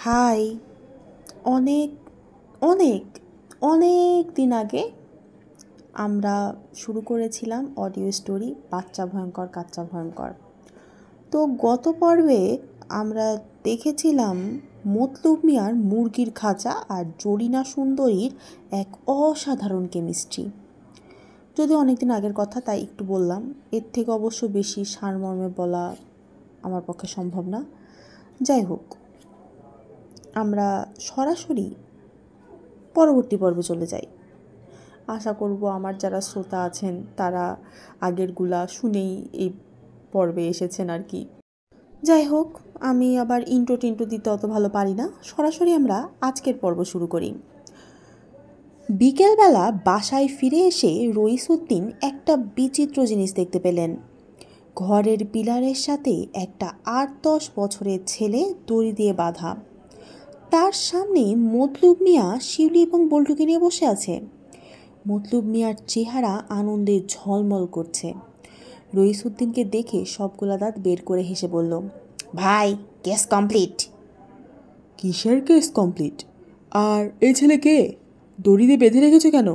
High. অনেক অনেক অনেক দিন আগে আমরা শুরু করেছিলাম অডিও স্টোরি বাচ্চা ভয়ঙ্কর কাচ্চা ভয়ঙ্কর। তো গত পর্বে আমরা দেখেছিলাম মতলব মিয়ার মুরগির খাঁচা আর জরিনা সুন্দরীর এক অসাধারণ কেমিস্ট্রি। যদি অনেক দিন আগের কথা তাই একটু বললাম, এর থেকে অবশ্য বেশি সারমর্মে বলা আমার পক্ষে সম্ভব না। যাই হোক, আমরা সরাসরি পরবর্তী পর্বে চলে যাই। আশা করব আমার যারা শ্রোতা আছেন তারা আগেরগুলা শুনেই এই পর্বে এসেছেন আর কি। যাই হোক, আমি আবার ইন্ট্রো টিন্ট্রো দিতে অত ভালো পারি না। সরাসরি আমরা আজকের পর্ব শুরু করি। বিকেলবেলা বাসায় ফিরে এসে রইসুদ্দিন একটা বিচিত্র জিনিস দেখতে পেলেন। ঘরের পিলারের সাথে একটা ৮-১০ বছরের ছেলে দড়ি দিয়ে বাঁধা। তার সামনে মতলব মিয়া শিউলি এবং বল্টুকে নিয়ে বসে আছে। মতলব মিয়ার চেহারা আনন্দে ঝলমল করছে। রইসুদ্দিনকে দেখে সবগুলা দাঁত বের করে হেসে বলল, ভাই, কেস কমপ্লিট। কিসের কেস কমপ্লিট? আর এই ছেলে কে? দড়ি দিয়ে বেঁধে রেখেছে কেন?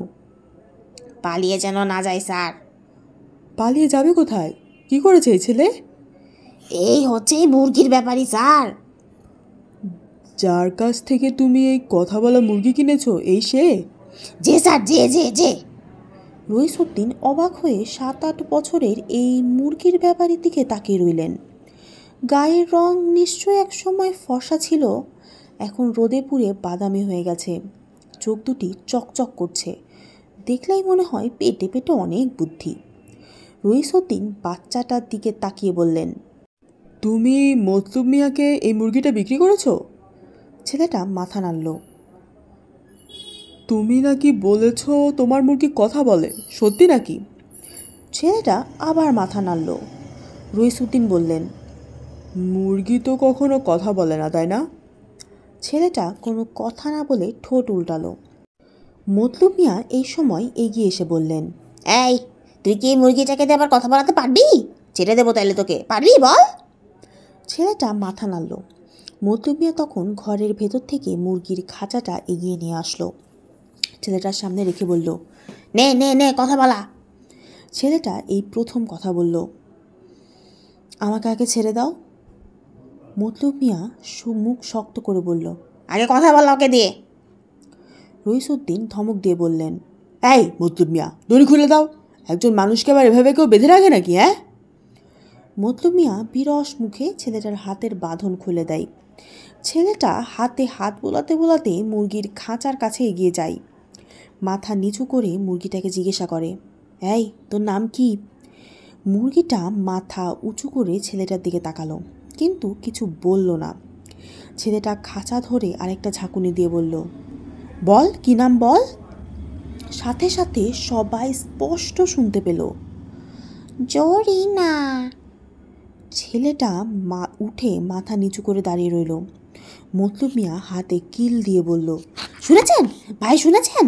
পালিয়ে যেন না যায় স্যার। পালিয়ে যাবে কোথায়? কি করেছে এই ছেলে? এই হচ্ছে মুরগির ব্যাপারী স্যার। যার কাছ থেকে তুমি এই কথা বলা মুরগি কিনেছো, এই সে? যে স্যার, যে যে যে রইসুদ্দিন অবাক হয়ে ৭-৮ বছরের এই মুরগির ব্যাপারীর দিকে তাকিয়ে রইলেন। গায়ের রং নিশ্চয় এক সময় ফর্সা ছিল, এখন রোদে পুড়ে বাদামি হয়ে গেছে। চোখ দুটি চকচক করছে, দেখলেই মনে হয় পেটে পেটে অনেক বুদ্ধি। রইসুদ্দিন বাচ্চাটার দিকে তাকিয়ে বললেন, তুমি মতলব মিয়াকে এই মুরগিটা বিক্রি করেছো? ছেলেটা মাথা নাড়ল। তুমি নাকি বলেছো তোমার মুরগি কথা বলে, সত্যি নাকি? ছেলেটা আবার মাথা নাড়ল। রইসুদ্দিন বললেন, মুরগি তো কখনো কথা বলে না, তাই না? ছেলেটা কোনো কথা না বলে ঠোঁট উল্টালো। মতলব মিয়া এই সময় এগিয়ে এসে বললেন, এই, তুই কি এই মুরগিটাকে দিয়ে আবার কথা বলাতে পারবি? ছেড়ে দেবো তাইলে তোকে, পারবি বল? ছেলেটা মাথা নাড়ল। মতলব মিয়া তখন ঘরের ভেতর থেকে মুরগির খাঁচাটা এগিয়ে নিয়ে আসলো। ছেলেটার সামনে রেখে বলল, নে নে নে, কথা বলা। ছেলেটা এই প্রথম কথা বলল, আমাকে আগে ছেড়ে দাও। মতলব মিয়া মুখ শক্ত করে বলল, আগে কথা বলা ওকে দিয়ে। রইসুদ্দিন ধমক দিয়ে বললেন, এই মতলব মিয়া, দড়ি খুলে দাও। একজন মানুষকে আবার এভাবে কেউ বেঁধে রাখে নাকি? হ্যাঁ? মতলব মিয়া বিরস মুখে ছেলেটার হাতের বাঁধন খুলে দেয়। ছেলেটা হাতে হাত বোলাতে বোলাতে মুরগির খাঁচার কাছে এগিয়ে যায়। মাথা নিচু করে মুরগিটাকে জিজ্ঞাসা করে, এই, তোর নাম কি? মুরগিটা মাথা উঁচু করে ছেলেটার দিকে তাকালো, কিন্তু কিছু বলল না। ছেলেটা খাঁচা ধরে আরেকটা ঝাঁকুনি দিয়ে বলল, বল, কি নাম বল। সাথে সাথে সবাই স্পষ্ট শুনতে পেল, জরিনা। ছেলেটা উঠে মাথা নিচু করে দাঁড়িয়ে রইল। মতলব মিয়া হাতে কিল দিয়ে বলল, শুনেছেন ভাই, শুনেছেন?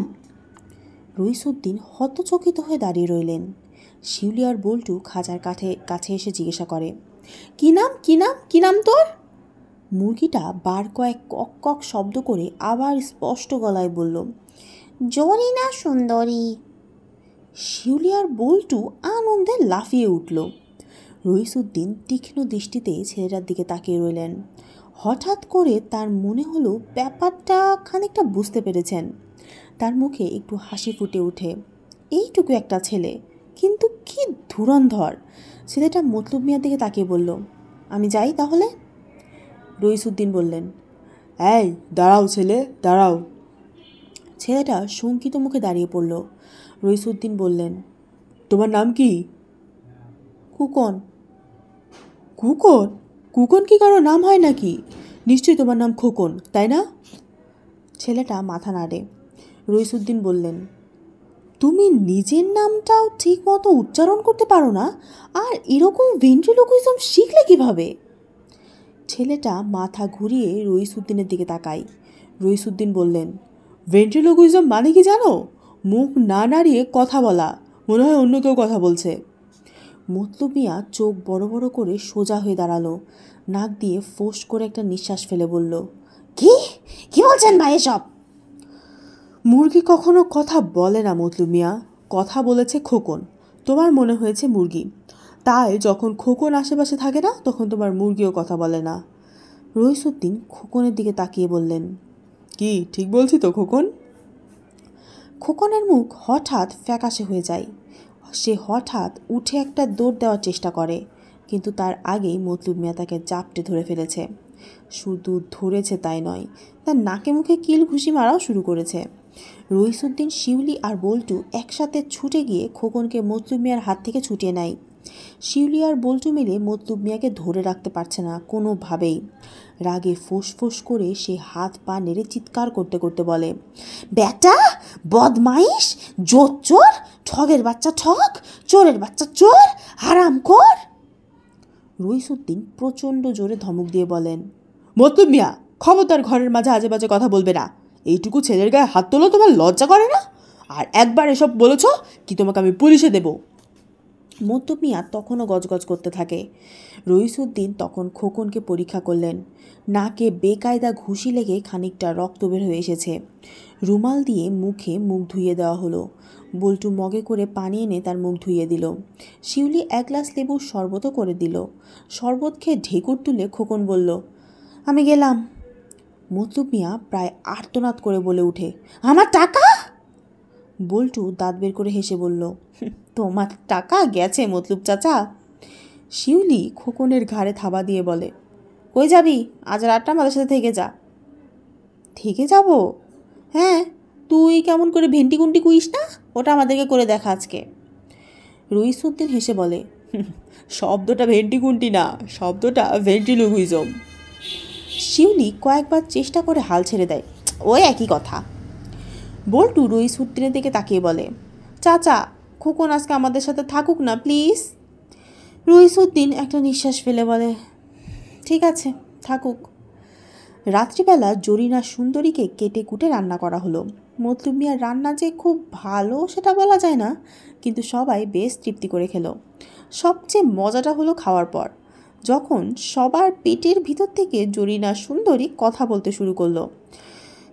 রইসুদ্দিন হতচকিত হয়ে দাঁড়িয়ে রইলেন। শিউলি আর বল্টু খাঁচার কাছে এসে জিজ্ঞাসা করে, কি নাম, কি নাম, কি নাম তোর? মুরগিটা বার কয়েক কক কক শব্দ করে আবার স্পষ্ট গলায় বলল, জরিনা সুন্দরী। শিউলি আর বল্টু আনন্দে লাফিয়ে উঠল। রইসুদ্দিন তীক্ষ্ণ দৃষ্টিতে ছেলেটার দিকে তাকিয়ে রইলেন। হঠাৎ করে তার মনে হলো ব্যাপারটা খানিকটা বুঝতে পেরেছেন। তার মুখে একটু হাসি ফুটে ওঠে। এইটুকু একটা ছেলে, কিন্তু কি ধুরন্ধর। ছেলেটা মতলব মিয়ার দিকে তাকিয়ে বলল, আমি যাই তাহলে? রইসুদ্দিন বললেন, এই দাঁড়াও ছেলে, দাঁড়াও। ছেলেটা শঙ্কিত মুখে দাঁড়িয়ে পড়ল। রইসুদ্দিন বললেন, তোমার নাম কি? কুকন। কুকন? কুকন কি কারো নাম হয় নাকি? নিশ্চয়ই তোমার নাম খোকন, তাই না? ছেলেটা মাথা নাড়ে। রইসুদ্দিন বললেন, তুমি নিজের নামটাও ঠিক মতো উচ্চারণ করতে পারো না, আর এরকম ভেন্ট্রিলোকুইজম শিখলে কিভাবে? ছেলেটা মাথা ঘুরিয়ে রইসুদ্দিনের দিকে তাকায়। রইসুদ্দিন বললেন, ভেন্ট্রিলোকুইজম মানে কি জানো? মুখ না নাড়িয়ে কথা বলা, মনে হয় অন্য কেউ কথা বলছে। মতলব মিয়া চোখ বড় বড় করে সোজা হয়ে দাঁড়ালো। নাক দিয়ে ফোঁস করে একটা নিঃশ্বাস ফেলে বলল, কি কি বলছেন ভাই এসব? মুরগি কখনো কথা বলে না মতলব মিয়া, কথা বলেছে খোকন। তোমার মনে হয়েছে মুরগি, তাই যখন খোকন আশেপাশে থাকে না তখন তোমার মুরগিও কথা বলে না। রইসুদ্দিন খোকনের দিকে তাকিয়ে বললেন, কি ঠিক বলছি তো খোকন? খোকনের মুখ হঠাৎ ফ্যাকাশে হয়ে যায়। সে হঠাৎ উঠে একটা দৌড় দেওয়ার চেষ্টা করে, কিন্তু তার আগেই মতলুব মিয়া তাকে জাপটে ধরে ফেলেছে। শুধু ধরেছে তাই নয়, তার নাকে মুখে কিল ঘুষি মারাও শুরু করেছে। রইসুদ্দিন, শিউলি আর বল্টু একসাথে ছুটে গিয়ে খোকনকে মতলুব মিয়ার হাত থেকে ছুটিয়ে নেয়। শিউলি আর বল্টু মিলে মতলুব মিয়াকে ধরে রাখতে পারছে না কোনোভাবেই। রাগে ফোঁস করে সে হাত পা নেড়ে চিৎকার করতে করতে বলে, বেটা, বদমাইশ, জোচ্চোর, ঠগের বাচ্চা ঠগ, চোরের বাচ্চা চোর, হারামখোর। রইসুদ্দিন প্রচণ্ড জোরে ধমক দিয়ে বলেন, মতলব মিয়া, ক্ষমতার ঘরের মাঝে আজে বাজে কথা বলবে না। এইটুকু ছেলের গায়ে হাত তোলো তোমার লজ্জা করে না? আর একবার এসব বলেছ কি তোমাকে আমি পুলিশে দেব। মতলব মিয়া তখনও গজগজ করতে থাকে। রইসুদ্দিন তখন খোকনকে পরীক্ষা করলেন। নাকে বেকায়দা ঘুষি লেগে খানিকটা রক্ত বের হয়ে এসেছে। রুমাল দিয়ে মুখে মুখ ধুইয়ে দেওয়া হলো। বল্টু মগে করে পানি এনে তার মুখ ধুইয়ে দিল। শিউলি এক গ্লাস লেবুর শরবতও করে দিল। শরবত খেয়ে ঢেকুর তুলে খোকন বলল, আমি গেলাম। মতলব মিয়া প্রায় আর্তনাদ করে বলে উঠে, আমার টাকা? বল্টু দাঁত বের করে হেসে বলল, তোমার টাকা গেছে মতলুব চাচা। শিউলি খোকনের ঘাড়ে থাবা দিয়ে বলে, কই যাবি? আজ রাতটা আমাদের সাথে থেকে যা। থেকে যাব? হ্যাঁ, তুই কেমন করে ভেন্টি কুন্টি কুইস না, ওটা আমাদেরকে করে দেখা আজকে। রইসুদ্দিন হেসে বলে, শব্দটা ভেন্টিকুন্টি না, শব্দটা ভেন্টিলুইজম। শিউলি কয়েকবার চেষ্টা করে হাল ছেড়ে দেয়, ওই একই কথা। বল্টু রইসুদ্দিনের দিকে তাকিয়ে বলে, চাচা, খোকন আজকে আমাদের সাথে থাকুক না প্লিজ। রইসুদ্দিন একটা নিঃশ্বাস ফেলে বলে, ঠিক আছে, থাকুক। রাত্রিবেলা জরিনা সুন্দরীকে কেটে কুটে রান্না করা হলো। মতলুব মিয়ার রান্না যে খুব ভালো সেটা বলা যায় না, কিন্তু সবাই বেশ তৃপ্তি করে খেলো। সবচেয়ে মজাটা হলো খাওয়ার পর, যখন সবার পেটের ভিতর থেকে জরিনা সুন্দরী কথা বলতে শুরু করলো।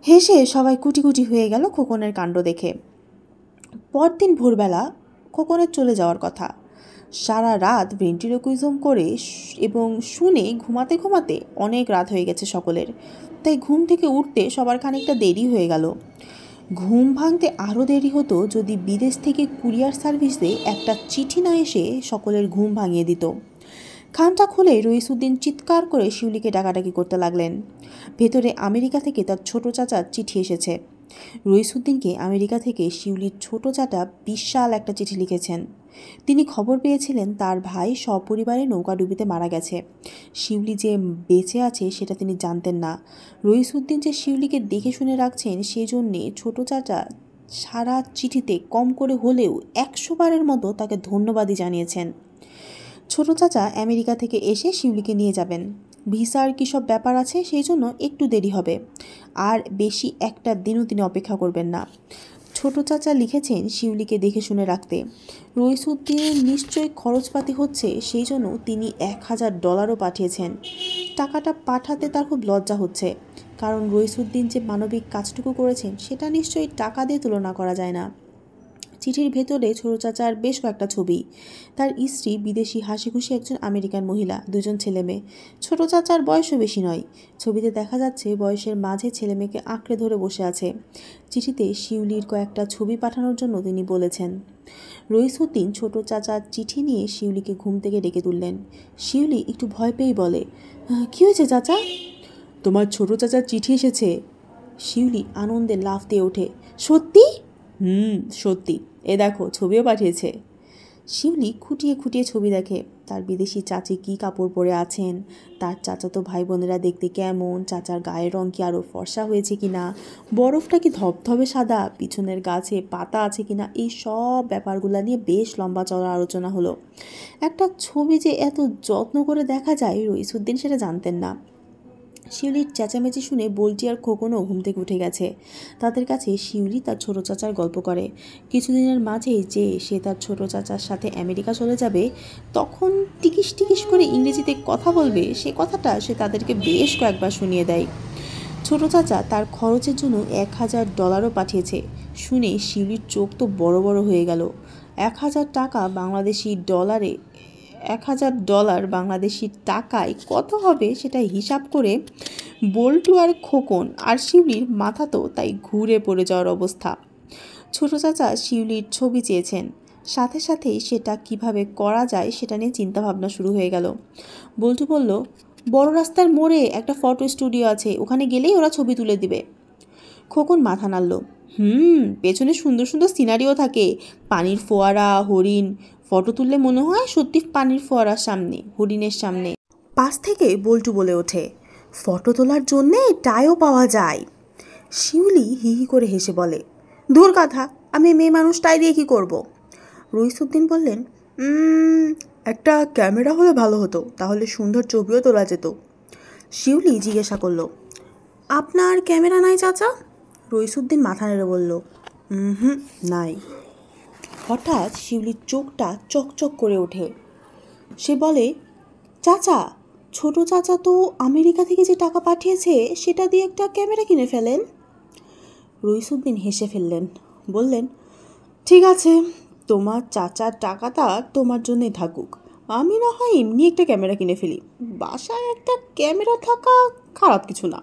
হেসে সবাই কুটি কুটি হয়ে গেল খোকনের কাণ্ড দেখে। পরদিন ভোরবেলা খোকনের চলে যাওয়ার কথা। সারা রাত ভেন্টিলোকুইজম করে এবং শুনে ঘুমাতে ঘুমাতে অনেক রাত হয়ে গেছে সকলের, তাই ঘুম থেকে উঠতে সবার খানিকটা দেরি হয়ে গেল। ঘুম ভাঙতে আরও দেরি হতো যদি বিদেশ থেকে কুরিয়ার সার্ভিসে একটা চিঠি না এসে সকলের ঘুম ভাঙিয়ে দিত। খামটা খুলে রইসুদ্দিন চিৎকার করে শিউলিকে ডাকাডাকি করতে লাগলেন। ভেতরে আমেরিকা থেকে তার ছোট চাচার চিঠি এসেছে। রইসুদ্দিনকে আমেরিকা থেকে শিউলির ছোট চাচা বিশাল একটা চিঠি লিখেছেন। তিনি খবর পেয়েছিলেন তার ভাই সপরিবারে নৌকাডুবিতে মারা গেছে। শিউলি যে বেঁচে আছে সেটা তিনি জানতেন না। রইসুদ্দিন যে শিউলিকে দেখে শুনে রাখছেন সেজন্যে ছোট চাচা সারা চিঠিতে কম করে হলেও 100 বারের মতো তাকে ধন্যবাদই জানিয়েছেন। ছোট চাচা আমেরিকা থেকে এসে শিউলিকে নিয়ে যাবেন। ভিসার কী সব ব্যাপার আছে, সেই জন্য একটু দেরি হবে। আর বেশি একটা দিনও তিনি অপেক্ষা করবেন না। ছোট চাচা লিখেছেন শিউলিকে দেখে শুনে রাখতে। রইসুদ্দিনের নিশ্চয়ই খরচপাতি হচ্ছে, সেই জন্য তিনি $1000 পাঠিয়েছেন। টাকাটা পাঠাতে তার খুব লজ্জা হচ্ছে, কারণ রইসুদ্দিন যে মানবিক কাজটুকু করেছেন সেটা নিশ্চয়ই টাকা দিয়ে তুলনা করা যায় না। চিঠির ভেতরে ছোট চাচার বেশ কয়েকটা ছবি। তার স্ত্রী বিদেশি হাসিখুশি একজন আমেরিকান মহিলা, 2 জন ছেলে মেয়ে। ছোট চাচার বয়সও বেশি নয়। ছবিতে দেখা যাচ্ছে বয়সের মাঝে ছেলে মেয়েকে আঁকড়ে ধরে বসে আছে। চিঠিতে শিউলির কয়েকটা ছবি পাঠানোর জন্য তিনি বলেছেন। রইসুদ্দিন ছোট চাচার চিঠি নিয়ে শিউলিকে ঘুম থেকে ডেকে তুললেন। শিউলি একটু ভয় পেয়েই বলে, কী হয়েছে চাচা? তোমার ছোট চাচার চিঠি এসেছে। শিউলি আনন্দে লাফ দিয়ে ওঠে, সত্যি? সত্যি, এ দেখো ছবিও পাঠিয়েছে। শিউলি খুঁটিয়ে খুঁটিয়ে ছবি দেখে। তার বিদেশি চাচি কী কাপড় পরে আছেন, তার চাচাতো ভাই বোনেরা দেখতে কেমন, চাচার গায়ের রং কি আরও ফর্সা হয়েছে কিনা, বরফটা কি ধবধবে সাদা, পিছনের গাছে পাতা আছে কিনা, এই সব ব্যাপারগুলো নিয়ে বেশ লম্বা চড়া আলোচনা হলো। একটা ছবি যে এত যত্ন করে দেখা যায় রইসুদ্দিন সেটা জানতেন না। শিউলির চেঁচামেচি শুনে বল্টি আর খোকনও ঘুম থেকে উঠে গেছে। তাদের কাছে শিউলি তার ছোট চাচার গল্প করে। কিছুদিনের মাঝেই যে সে তার ছোট চাচার সাথে আমেরিকা চলে যাবে, তখন টিকিস টিকিস করে ইংরেজিতে কথা বলবে, সে কথাটা সে তাদেরকে বেশ কয়েকবার শুনিয়ে দেয়। ছোট চাচা তার খরচের জন্য $1000 পাঠিয়েছে। শুনে শিউলির চোখ তো বড় বড় হয়ে গেল। 1000 টাকা বাংলাদেশি ডলারে, $1000 বাংলাদেশি টাকায় কত হবে সেটা হিসাব করে বল্টু আর খোকন আর শিউলির মাথা তো তাই ঘুরে পড়ে যাওয়ার অবস্থা। ছোট চাচা শিউলির ছবি চেয়েছেন, সাথে সাথেই সেটা কিভাবে করা যায় সেটা নিয়ে চিন্তাভাবনা শুরু হয়ে গেল। বল্টু বলল, বড় রাস্তার মোড়ে একটা ফটো স্টুডিও আছে, ওখানে গেলেই ওরা ছবি তুলে দিবে। খোকন মাথা নাড়ল। পেছনে সুন্দর সুন্দর সিনারিও থাকে, পানির ফোয়ারা, হরিণ। ফটো তুললে মনে হয় সত্যি পানির ফোয়ারার সামনে, হরিণের সামনে। পাশ থেকে বল্টু বলে ওঠে, ফটো তোলার জন্যে টাইও পাওয়া যায়। শিউলি হি হি করে হেসে বলে, দূর কথা, আমি মেয়ে মানুষ টাই দিয়ে কী করবো? রইসুদ্দিন বললেন, একটা ক্যামেরা হলে ভালো হতো, তাহলে সুন্দর ছবিও তোলা যেত। শিউলি জিজ্ঞাসা করল, আপনার ক্যামেরা নাই চাচা? রইসুদ্দিন মাথা নেড়ে বলল, নাই। হঠাৎ শিউলির চোখটা চকচক করে ওঠে। সে বলে, চাচা, ছোট চাচা তো আমেরিকা থেকে যে টাকা পাঠিয়েছে সেটা দিয়ে একটা ক্যামেরা কিনে ফেলেন। রইসুদ্দিন হেসে ফেললেন, বললেন, ঠিক আছে, তোমার চাচার টাকাটা তোমার জন্যই থাকুক, আমি না হয় এমনি একটা ক্যামেরা কিনে ফেলি। বাসায় একটা ক্যামেরা থাকা খারাপ কিছু না।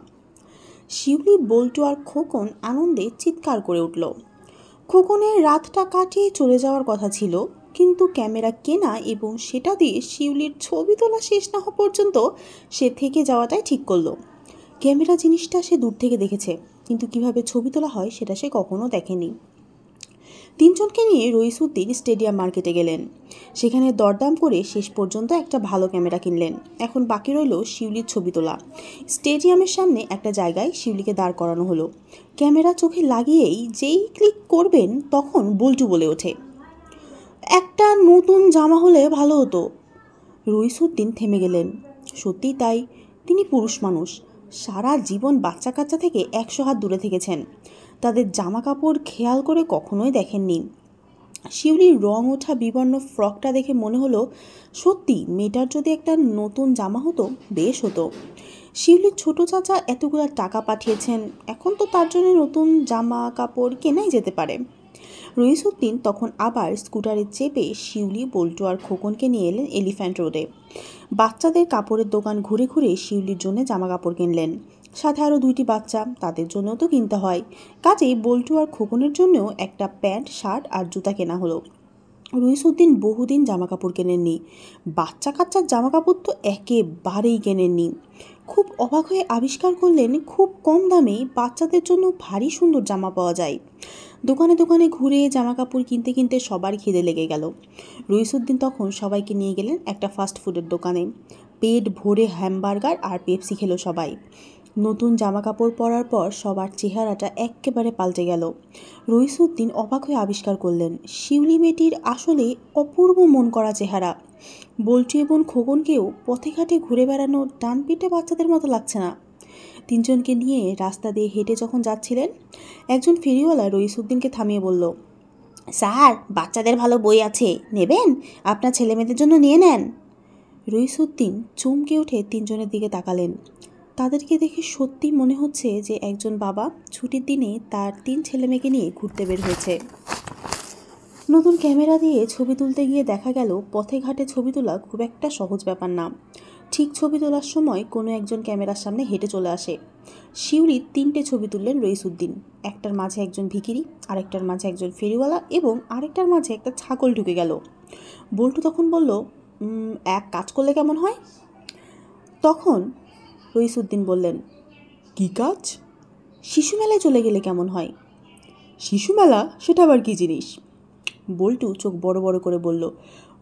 শিউলি, বল্টু আর খোকন আনন্দে চিৎকার করে উঠল। খোকনের রাতটা কাটিয়ে চলে যাওয়ার কথা ছিল, কিন্তু ক্যামেরা কেনা এবং সেটা দিয়ে শিউলির ছবি তোলা শেষ না হওয়া পর্যন্ত সে থেকে যাওয়াটাই ঠিক করলো। ক্যামেরা জিনিসটা সে দূর থেকে দেখেছে, কিন্তু কিভাবে ছবি তোলা হয় সেটা সে কখনো দেখেনি। তিনজনকে নিয়ে রইসুদ্দিন স্টেডিয়াম মার্কেটে গেলেন। সেখানে দরদাম করে শেষ পর্যন্ত একটা ভালো ক্যামেরা কিনলেন। এখন বাকি রইল শিউলির ছবি তোলা। স্টেডিয়ামের সামনে একটা জায়গায় শিউলিকে দাঁড় করানো হলো। ক্যামেরা চোখে লাগিয়েই যেই ক্লিক করবেন তখন বল্টু বলে ওঠে, একটা নতুন জামা হলে ভালো হতো। রইসুদ্দিন থেমে গেলেন। সত্যিই তাই, তিনি পুরুষ মানুষ, সারা জীবন বাচ্চা কাচ্চা থেকে 100 হাত দূরে থেকেছেন, তাদের জামা কাপড় খেয়াল করে কখনোই দেখেননি। শিউলির রং ওঠা বিবর্ণ ফ্রকটা দেখে মনে হলো, সত্যি মেয়েটার যদি একটা নতুন জামা হতো বেশ হতো। শিউলির ছোট চাচা এতগুলো টাকা পাঠিয়েছেন, এখন তো তার জন্য নতুন জামা কাপড় কেনাই যেতে পারে। রইসুদ্দিন তখন আবার স্কুটারে চেপে শিউলি, বল্টু আর খোকনকে নিয়ে এলেন এলিফ্যান্ট রোডে। বাচ্চাদের কাপড়ের দোকান ঘুরে ঘুরে শিউলির জন্য জামা কাপড় কিনলেন, সাথে আরও 2টি বাচ্চা, তাদের জন্যও তো কিনতে হয়। কাজেই বল্টু আর খোকনের জন্যও একটা প্যান্ট, শার্ট আর জুতা কেনা হলো। রইসুদ্দিন বহুদিন জামা কাপড় কেনেননি, বাচ্চা কাচ্চার জামা কাপড় তো একেবারেই কেনেননি। খুব অবাক হয়ে আবিষ্কার করলেন খুব কম দামে বাচ্চাদের জন্য ভারী সুন্দর জামা পাওয়া যায়। দোকানে দোকানে ঘুরে জামা কাপড় কিনতে কিনতে সবার খিদে লেগে গেল। রইসুদ্দিন তখন সবাইকে নিয়ে গেলেন একটা ফাস্ট ফুডের দোকানে। পেট ভরে হ্যামবার্গার আর পেপসি খেলো সবাই। নতুন জামা কাপড় পরার পর সবার চেহারাটা একেবারে পাল্টে গেল। রইসুদ্দিন অবাক হয়ে আবিষ্কার করলেন শিউলি মেয়েটির আসলে অপূর্ব মন করা চেহারা। বল্টু এবং খোকনকেও পথে ঘাটে ঘুরে বেড়ানো ডান পিঠে বাচ্চাদের মতো লাগছে না। তিনজনকে নিয়ে রাস্তা দিয়ে হেঁটে যখন যাচ্ছিলেন, একজন ফেরিওয়ালা রইসুদ্দিনকে থামিয়ে বলল, স্যার, বাচ্চাদের ভালো বই আছে, নেবেন? আপনার ছেলেমেয়েদের জন্য নিয়ে নেন। রইসুদ্দিন চমকে উঠে তিনজনের দিকে তাকালেন। তাদেরকে দেখে সত্যি মনে হচ্ছে যে একজন বাবা ছুটির দিনে তার 3 ছেলেমেয়েকে নিয়ে ঘুরতে বের হয়েছে। নতুন ক্যামেরা দিয়ে ছবি তুলতে গিয়ে দেখা গেল পথে ঘাটে ছবি তোলা খুব একটা সহজ ব্যাপার না। ঠিক ছবি তোলার সময় কোনো একজন ক্যামেরার সামনে হেঁটে চলে আসে। শিউলির 3টে ছবি তুললেন রইসুদ্দিন। একটার মাঝে একজন ভিখিরি, আরেকটার মাঝে একজন ফেরিওয়ালা এবং আরেকটার মাঝে একটা ছাগল ঢুকে গেল। বল্টু তখন বলল, এক কাজ করলে কেমন হয়? তখন রইসুদ্দিন বললেন, কী কাজ? শিশু মেলায় চলে গেলে কেমন হয়? শিশু মেলা? সেটা আবার কী জিনিস? বল্টু চোখ বড় বড় করে বলল,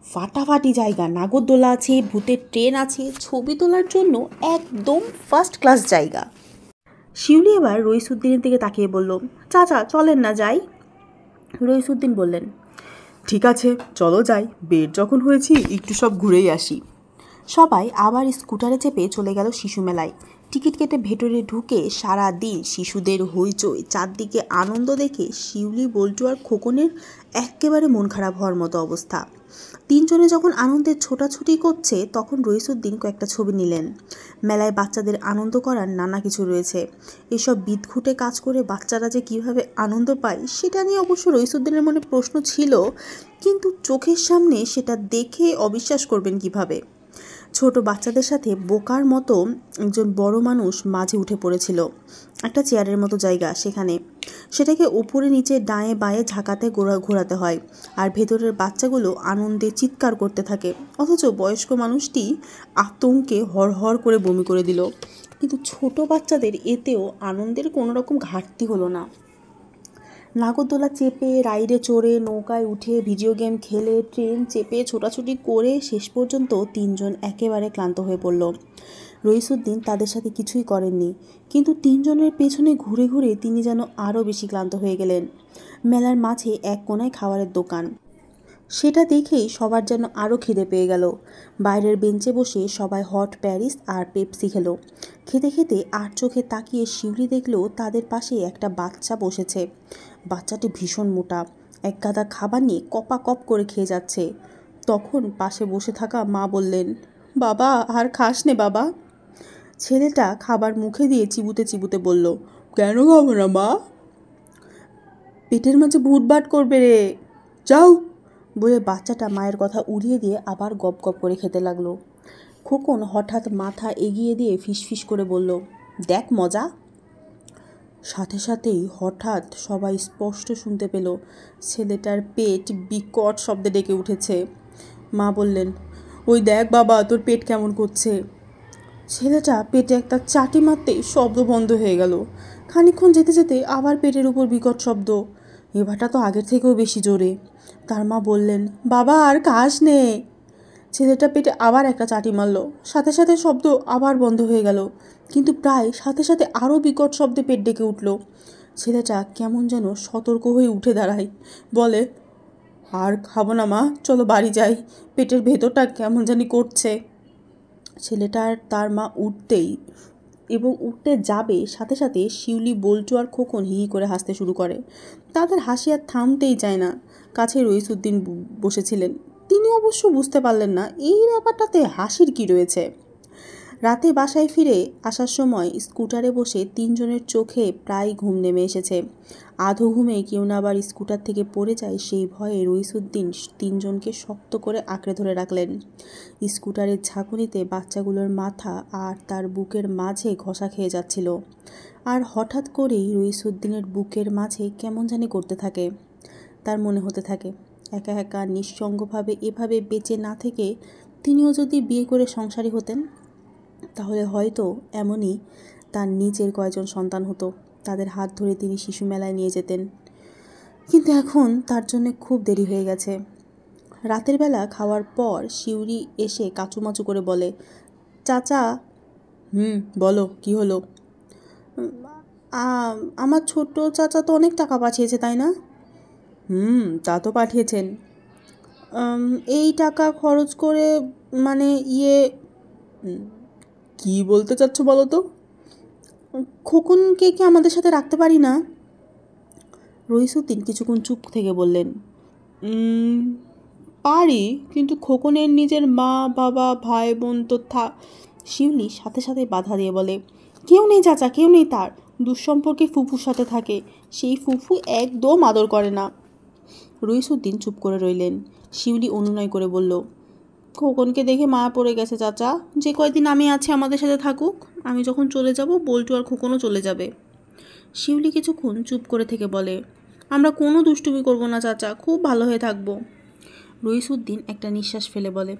ফাটাফাটি জায়গা, নাগরদোলা আছে, ভূতের ট্রেন আছে, ছবি তোলার জন্য একদম ফার্স্ট ক্লাস জায়গা। শিউলি এবার রইসুদ্দিনের দিকে তাকিয়ে বলল, চাচা চলেন না যাই? রইসুদ্দিন বললেন, ঠিক আছে, চলো যাই, বের যখন হয়েছি একটু সব ঘুরেই আসি। সবাই আবার স্কুটারে চেপে চলে গেল শিশু মেলায়। টিকিট কেটে ভেতরে ঢুকে সারা দিন শিশুদের হইচই, চারদিকে আনন্দ দেখে শিউলি, বল্টু আর খোকনের একেবারে মন খারাপ হওয়ার মতো অবস্থা। তিনজনে যখন আনন্দের ছোটাছুটি করছে তখন রইসুদ্দিন কয়েকটা ছবি নিলেন। মেলায় বাচ্চাদের আনন্দ করার নানা কিছু রয়েছে। এসব বিদঘুটে কাজ করে বাচ্চারা যে কীভাবে আনন্দ পায় সেটা নিয়ে অবশ্য রইসুদ্দিনের মনে প্রশ্ন ছিল, কিন্তু চোখের সামনে সেটা দেখে অবিশ্বাস করবেন কিভাবে। ছোট বাচ্চাদের সাথে বোকার মতো একজন বড় মানুষ মাঝে উঠে পড়েছিল, একটা চেয়ারের মতো জায়গা সেখানে। সেটাকে উপরে নিচে ডায়ে বাঁয়ে ঝাঁকাতে ঘোরাতে হয়, আর ভেতরের বাচ্চাগুলো আনন্দে চিৎকার করতে থাকে, অথচ বয়স্ক মানুষটি আতঙ্কে হড়হড় করে বমি করে দিল। কিন্তু ছোট বাচ্চাদের এতেও আনন্দের কোনো রকম ঘাটতি হলো না। নাগরদোলা চেপে, রাইডে চড়ে, নৌকায় উঠে, ভিডিও গেম খেলে, ট্রেন চেপে ছোটাছুটি করে শেষ পর্যন্ত তিনজন একেবারে ক্লান্ত হয়ে পড়ল। রইসুদ্দিন তাদের সাথে কিছুই করেননি, কিন্তু তিনজনের পেছনে ঘুরে ঘুরে তিনি যেন আরও বেশি ক্লান্ত হয়ে গেলেন। মেলার মাঝে এক কোনায় খাবারের দোকান, সেটা দেখেই সবার যেন আরও খিদে পেয়ে গেল। বাইরের বেঞ্চে বসে সবাই হট প্যারিস আর পেপসি খেলো। খেতে খেতে আর চোখে তাকিয়ে শিউলি দেখল তাদের পাশে একটা বাচ্চা বসেছে। বাচ্চাটি ভীষণ মোটা, এক গাদা খাবার নিয়ে কপাকপ করে খেয়ে যাচ্ছে। তখন পাশে বসে থাকা মা বললেন, বাবা আর খাস নে বাবা। ছেলেটা খাবার মুখে দিয়ে চিবুতে চিবুতে বলল, কেন খাবো না মা? পেটের মাঝে ভুটভাট করবে রে, যাও বলে বাচ্চাটা মায়ের কথা উড়িয়ে দিয়ে আবার গপ গপ করে খেতে লাগলো। খোকন হঠাৎ মাথা এগিয়ে দিয়ে ফিসফিস করে বলল, দেখ মজা। সাথে সাথেই হঠাৎ সবাই স্পষ্ট শুনতে পেল ছেলেটার পেট বিকট শব্দে ডেকে উঠেছে। মা বললেন, ওই দেখ বাবা তোর পেট কেমন করছে। ছেলেটা পেটে একটা চাটি মারতেই শব্দ বন্ধ হয়ে গেল। খানিকক্ষণ যেতে যেতে আবার পেটের উপর বিকট শব্দ, এবারটা তো আগের থেকেও বেশি জোরে। তার মা বললেন, বাবা আর খাস নে। ছেলেটা পেটে আবার একটা চাটি মারল, সাথে সাথে শব্দ আবার বন্ধ হয়ে গেল, কিন্তু প্রায় সাথে সাথে আরও বিকট শব্দে পেট ডেকে উঠল। ছেলেটা কেমন যেন সতর্ক হয়ে উঠে দাঁড়ায়, বলে, আর খাবো না মা, চলো বাড়ি যাই, পেটের ভেতরটা কেমন জানি করছে। ছেলেটার তার মা উঠতে যাবে, সাথে সাথে শিউলি, বল্টু আর খোকন হি হি করে হাসতে শুরু করে। তাদের হাসি আর থামতেই চায় না। কাছে রইসুদ্দিন বসেছিলেন, তিনি অবশ্য বুঝতে পারলেন না এই ব্যাপারটাতে হাসির কি রয়েছে। রাতে বাসায় ফিরে আসার সময় স্কুটারে বসে তিনজনের চোখে প্রায় ঘুম নেমে এসেছে। আধো ঘুমে কেউ না আবার স্কুটার থেকে পড়ে যায় সেই ভয়ে রইসুদ্দিন তিনজনকে শক্ত করে আঁকড়ে ধরে রাখলেন। স্কুটারের ঝাঁকুনিতে বাচ্চাগুলোর মাথা আর তার বুকের মাঝে ঘষা খেয়ে যাচ্ছিল। আর হঠাৎ করেই রইসুদ্দিনের বুকের মাঝে কেমন জানি করতে থাকে। তার মনে হতে থাকে, একা একা নিঃসঙ্গভাবে এভাবে বেঁচে না থেকে তিনিও যদি বিয়ে করে সংসারী হতেন, তাহলে হয়তো এমনই তার নিজের কয়েকজন সন্তান হতো, তাদের হাত ধরে তিনি শিশু মেলায় নিয়ে যেতেন। কিন্তু এখন তার জন্য খুব দেরি হয়ে গেছে। রাতের বেলা খাওয়ার পর শিউরি এসে কাচুমাচু করে বলে, চাচা। বলো কি হলো? আমার ছোট্ট চাচা তো অনেক টাকা পাঠিয়েছে, তাই না? তা তো পাঠিয়েছেন। এই টাকা খরচ করে মানে কি বলতে চাচ্ছ বলো তো? খোকনকে কি আমাদের সাথে রাখতে পারি না? রইসুদ্দিন কিছুক্ষণ চুপ থেকে বললেন, পারি, কিন্তু খোকনের নিজের মা বাবা ভাই বোন তো শিউলি সাথে সাথে বাধা দিয়ে বলে, কেউ নেই চাচা, কেউ নেই, তার দুঃসম্পর্কে ফুফুর সাথে থাকে, সেই ফুফু একদম আদর করে না। রইসুদ্দিন চুপ করে রইলেন। শিউলি অনুনয় করে বলল, খোকনকে দেখে মায়া পড়ে গেছে চাচা, যে কয়দিন আমি আছি আমাদের সাথে থাকুক, আমি যখন চলে যাব বল্টু আর খোকনও চলে যাবে। শিউলি কিছুক্ষণ চুপ করে থেকে বলে, আমরা কোনো দুষ্টুমি করব না চাচা, খুব ভালো হয়ে থাকবো। রইসুদ্দিন একটা নিঃশ্বাস ফেলে বলে,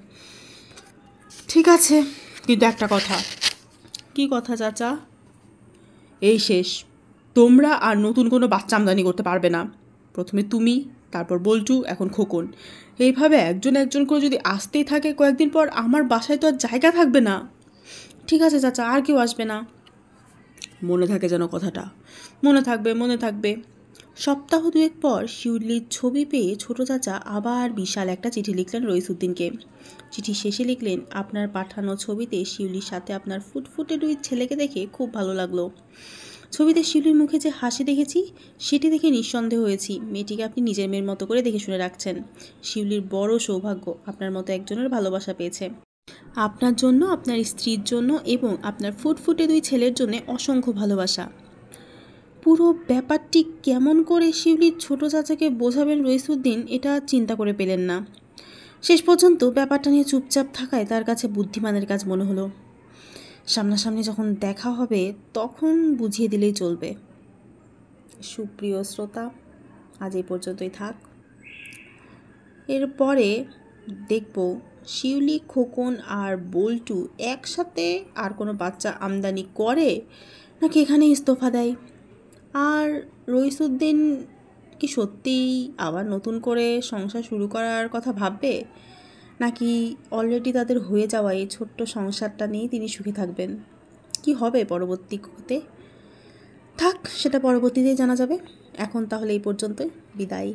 ঠিক আছে, কিন্তু একটা কথা। কি কথা চাচা? এই শেষ, তোমরা আর নতুন কোনো বাচ্চা আমদানি করতে পারবে না। প্রথমে তুমি, তারপর বল্টু, এখন খোকন, এইভাবে একজন একজন করে যদি আসতেই থাকে কয়েকদিন পর আমার বাসায় তো আর জায়গা থাকবে না। ঠিক আছে চাচা, আর কেউ আসবে না। মনে থাকে যেন কথাটা। মনে থাকবে, মনে থাকবে। সপ্তাহ দুয়েক পর শিউলির ছবি পেয়ে ছোট চাচা আবার বিশাল একটা চিঠি লিখলেন রইসুদ্দিনকে। চিঠি শেষে লিখলেন, আপনার পাঠানো ছবিতে শিউলির সাথে আপনার ফুটফুটে দুই ছেলেকে দেখে খুব ভালো লাগলো। ছবিতে শিউলির মুখে যে হাসি দেখেছি সেটি দেখে নিঃসন্দেহ হয়েছি মেয়েটিকে আপনি নিজের মেয়ের মতো করে দেখে শুনে রাখছেন। শিউলির বড় সৌভাগ্য আপনার মতো একজনের ভালোবাসা পেয়েছে। আপনার জন্য, আপনার স্ত্রীর জন্য এবং আপনার ফুটফুটে দুই ছেলের জন্য অসংখ্য ভালোবাসা। পুরো ব্যাপারটি কেমন করে শিউলির ছোট চাচাকে বোঝাবেন রইসুদ্দিন এটা চিন্তা করে পেলেন না। শেষ পর্যন্ত ব্যাপারটা নিয়ে চুপচাপ থাকায় তার কাছে বুদ্ধিমানের কাজ মনে হলো। সামনাসামনি যখন দেখা হবে তখন বুঝিয়ে দিলেই চলবে। সুপ্রিয় শ্রোতা, আজ এই পর্যন্তই থাক। এরপরে দেখব শিউলি, খোকন আর বল্টু একসাথে আর কোনো বাচ্চা আমদানি করে নাকি এখানে ইস্তফা দেয়। আর রইসুদ্দিন কি সত্যিই আবার নতুন করে সংসার শুরু করার কথা ভাববে, নাকি অলরেডি তাদের হয়ে যাওয়া এই ছোট্ট সংসারটা নিয়েই তিনি সুখে থাকবেন। কি হবে পরবর্তীতে থাক, সেটা পরবর্তীতেই জানা যাবে। এখন তাহলে এই পর্যন্তই, বিদায়।